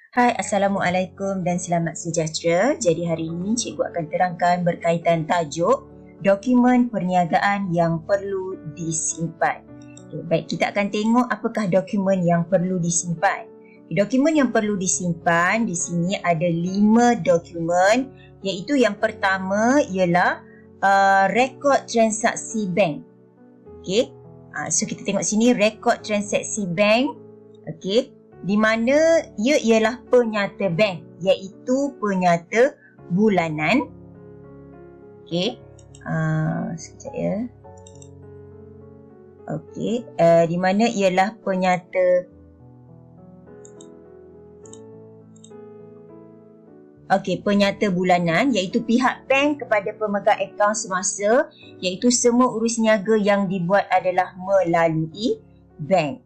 Hai, Assalamualaikum dan selamat sejahtera. Jadi hari ini cikgu akan terangkan berkaitan tajuk dokumen perniagaan yang perlu disimpan. Okay, baik, kita akan tengok apakah dokumen yang perlu disimpan. Dokumen yang perlu disimpan di sini ada 5 dokumen, iaitu yang pertama ialah rekod transaksi bank. Okey. So kita tengok sini rekod transaksi bank. Okey. Di mana ia ialah penyata bank, iaitu penyata bulanan. Okey. Sekejap ya. Okey, di mana ialah penyata penyata bulanan, iaitu pihak bank kepada pemegang akaun semasa, iaitu semua urus niaga yang dibuat adalah melalui bank.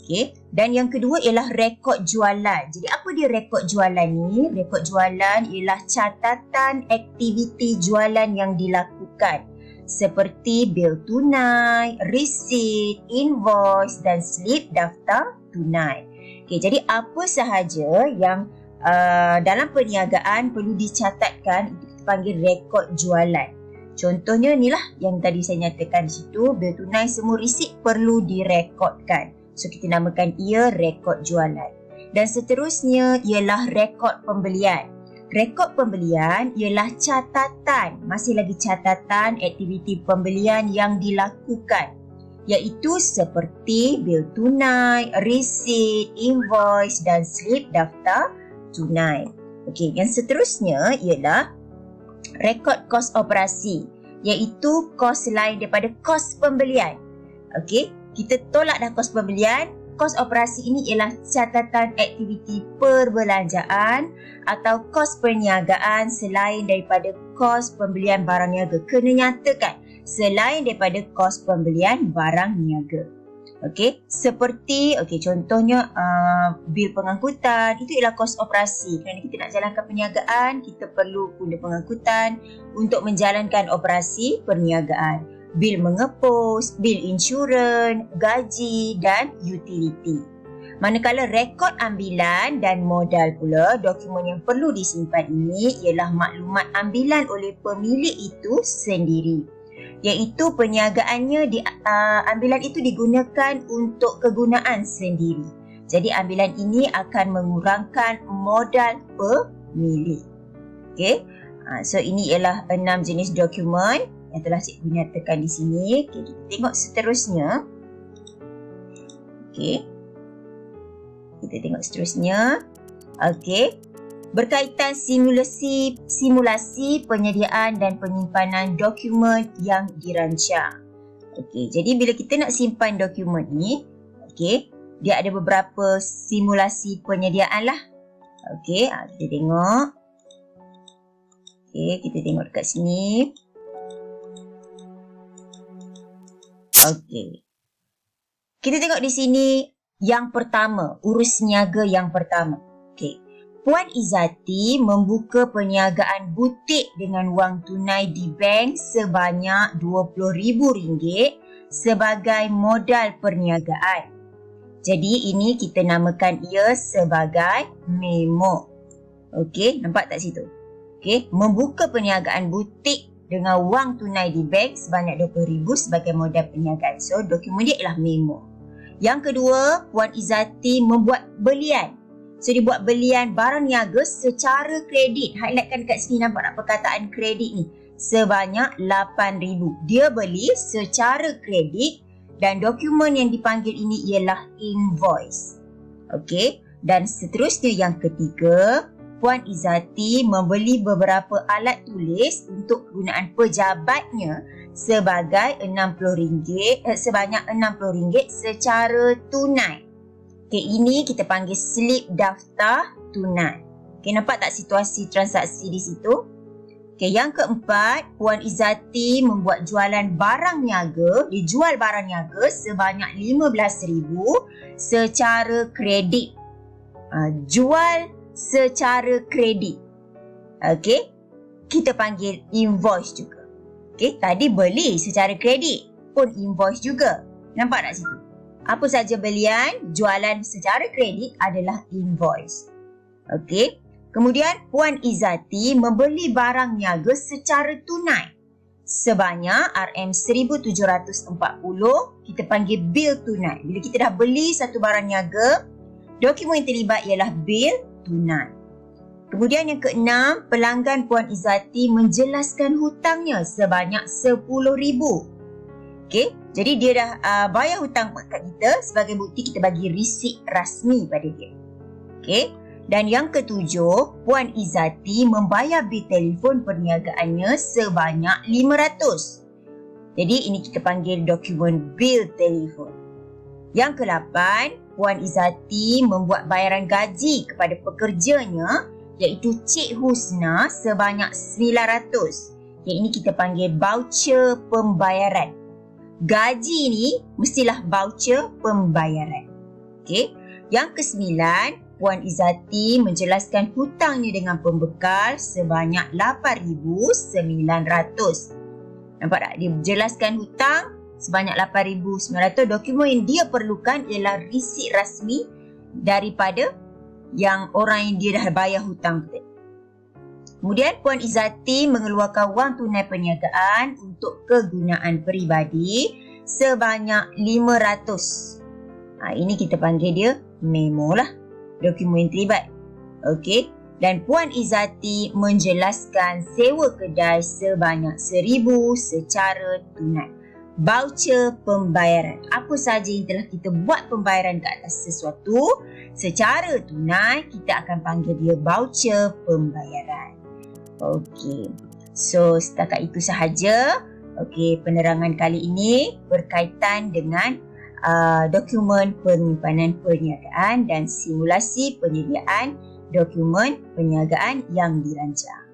Okey. Dan yang kedua ialah rekod jualan. Jadi apa dia rekod jualan ni? Rekod jualan ialah catatan aktiviti jualan yang dilakukan, seperti bil tunai, resit, invoice dan slip daftar tunai. Okey, jadi apa sahaja yang dalam perniagaan perlu dicatatkan, itu kita panggil rekod jualan. Contohnya inilah yang tadi saya nyatakan di situ, bil tunai, semua resit perlu direkodkan. So kita namakan ia rekod jualan. Dan seterusnya ialah rekod pembelian. Rekod pembelian ialah catatan, masih lagi catatan aktiviti pembelian yang dilakukan, iaitu seperti bil tunai, resit, invoice dan slip daftar tunai. Okey, yang seterusnya ialah rekod kos operasi, iaitu kos lain daripada kos pembelian. Okey, kita tolak dah kos pembelian. Kos operasi ini ialah catatan aktiviti perbelanjaan atau kos perniagaan selain daripada kos pembelian barang niaga. Kena nyatakan selain daripada kos pembelian barang niaga. Okey, seperti contohnya bil pengangkutan, itu ialah kos operasi. Kerana kita nak jalankan perniagaan, kita perlu guna pengangkutan untuk menjalankan operasi perniagaan. Bil mengepus, bil insurans, gaji dan utility. Manakala rekod ambilan dan modal pula, dokumen yang perlu disimpan ini ialah maklumat ambilan oleh pemilik itu sendiri, iaitu perniagaannya ambilan itu digunakan untuk kegunaan sendiri. Jadi ambilan ini akan mengurangkan modal pemilik. Okey. So ini ialah 6 jenis dokumen yang telah cikgu nyatakan di sini. Okay, kita tengok seterusnya. Okey. Kita tengok seterusnya. Okey. Berkaitan simulasi penyediaan dan penyimpanan dokumen yang dirancang. Okey, jadi bila kita nak simpan dokumen ni, okey, dia ada beberapa simulasi penyediaan lah. Okey, kita tengok. Okey, kita tengok dekat sini. Okey. Kita tengok di sini yang pertama, urus niaga yang pertama. Okey. Puan Izzati membuka perniagaan butik dengan wang tunai di bank sebanyak RM20,000 sebagai modal perniagaan. Jadi ini kita namakan ia sebagai memo. Okey, nampak tak situ? Okey, membuka perniagaan butik dengan wang tunai di bank sebanyak RM20,000 sebagai modal perniagaan. So, dokumen dia ialah memo. Yang kedua, Puan Izzati membuat belian. So, dia buat belian barang niaga secara kredit. Highlightkan dekat sini, nampak tak perkataan kredit ni? Sebanyak RM8,000. Dia beli secara kredit dan dokumen yang dipanggil ini ialah invoice. Okey. Dan seterusnya yang ketiga, Puan Izzati membeli beberapa alat tulis untuk kegunaan pejabatnya sebagai sebanyak RM60 secara tunai. Okey, ini kita panggil slip daftar tunai. Okey, nampak tak situasi transaksi di situ? Okey, yang keempat, Puan Izzati membuat jualan barang niaga, dijual barang niaga sebanyak RM15,000 secara kredit. Jual secara kredit. Okey, kita panggil invoice juga. Okey, tadi beli secara kredit pun invoice juga. Nampak tak situ? Apa saja belian, jualan secara kredit adalah invoice. Okey. Kemudian Puan Izzati membeli barang niaga secara tunai sebanyak RM1,740, kita panggil bil tunai. Bila kita dah beli satu barang niaga, dokumen yang terlibat ialah bil tunai. Kemudian yang keenam, pelanggan Puan Izzati menjelaskan hutangnya sebanyak RM10,000. Okey, jadi dia dah bayar hutang kat kita, sebagai bukti kita bagi risik rasmi pada dia. Okey. Dan yang ketujuh, Puan Izzati membayar bil telefon perniagaannya sebanyak RM500. Jadi ini kita panggil dokumen bil telefon. Yang ke-8, Puan Izzati membuat bayaran gaji kepada pekerjanya iaitu Cik Husna sebanyak RM900. Yang ini kita panggil voucher pembayaran. Gaji ni mestilah voucher pembayaran. Okey. Yang ke-9, Puan Izzati menjelaskan hutangnya dengan pembekal sebanyak RM8,900. Nampak tak? Dia jelaskan hutang sebanyak RM8,900. Dokumen yang dia perlukan ialah risik rasmi daripada yang orang yang dia dah bayar hutang tadi. Kemudian Puan Izzati mengeluarkan wang tunai perniagaan untuk kegunaan peribadi sebanyak RM500. Ini kita panggil dia memo lah. Dokumen yang terlibat. Okey. Dan Puan Izzati menjelaskan sewa kedai sebanyak RM1,000 secara tunai. Voucher pembayaran. Apa sahaja yang telah kita buat pembayaran ke atas sesuatu secara tunai, kita akan panggil dia voucher pembayaran. Okey. So, setakat itu sahaja. Okey, penerangan kali ini berkaitan dengan dokumen penyimpanan perniagaan dan simulasi penyediaan dokumen perniagaan yang dirancang.